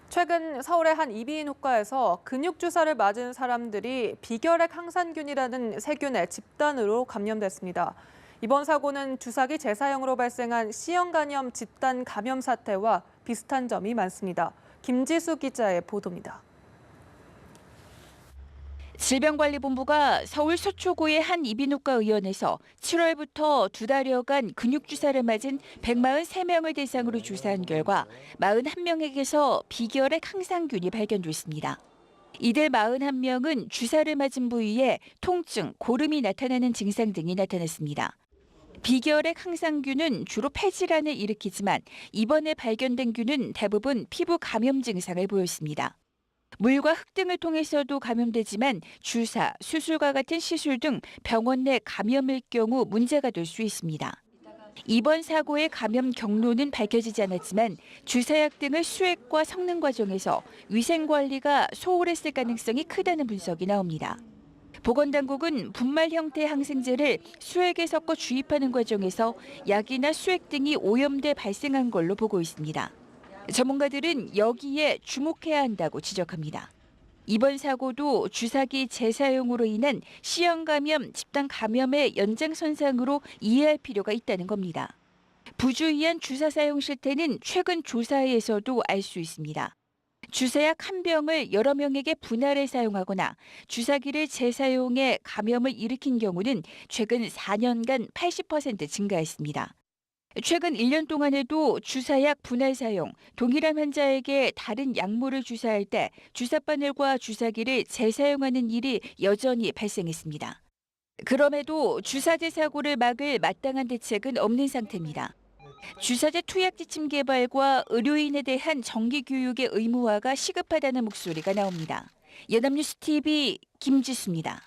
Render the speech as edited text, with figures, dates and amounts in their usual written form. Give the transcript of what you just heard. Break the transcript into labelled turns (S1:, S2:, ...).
S1: 최근 서울의 한 이비인후과에서 근육주사를 맞은 사람들이 비결핵 항산균이라는 세균에 집단으로 감염됐습니다. 이번 사고는 주사기 재사용으로 발생한 C형 간염 집단 감염 사태와 비슷한 점이 많습니다. 김지수 기자의 보도입니다.
S2: 질병관리본부가 서울 서초구의 한 이비인후과 의원에서 7월부터 2달여간 근육주사를 맞은 143명을 대상으로 조사한 결과 41명에게서 비결핵 항산균이 발견됐습니다. 이들 41명은 주사를 맞은 부위에 통증, 고름이 나타나는 증상 등이 나타났습니다. 비결핵 항산균은 주로 폐질환을 일으키지만 이번에 발견된 균은 대부분 피부 감염 증상을 보였습니다. 물과 흙 등을 통해서도 감염되지만 주사, 수술과 같은 시술 등 병원 내 감염일 경우 문제가 될 수 있습니다. 이번 사고의 감염 경로는 밝혀지지 않았지만 주사약 등을 수액과 섞는 과정에서 위생 관리가 소홀했을 가능성이 크다는 분석이 나옵니다. 보건당국은 분말 형태의 항생제를 수액에 섞어 주입하는 과정에서 약이나 수액 등이 오염돼 발생한 걸로 보고 있습니다. 전문가들은 여기에 주목해야 한다고 지적합니다. 이번 사고도 주사기 재사용으로 인한 C형 감염, 집단 감염의 연장선상으로 이해할 필요가 있다는 겁니다. 부주의한 주사 사용 실태는 최근 조사에서도 알 수 있습니다. 주사약 한 병을 여러 명에게 분할해 사용하거나 주사기를 재사용해 감염을 일으킨 경우는 최근 4년간 80% 증가했습니다. 최근 1년 동안에도 주사약 분할 사용, 동일한 환자에게 다른 약물을 주사할 때 주사바늘과 주사기를 재사용하는 일이 여전히 발생했습니다. 그럼에도 주사제 사고를 막을 마땅한 대책은 없는 상태입니다. 주사제 투약 지침 개발과 의료인에 대한 정기 교육의 의무화가 시급하다는 목소리가 나옵니다. 연합뉴스 TV 김지수입니다.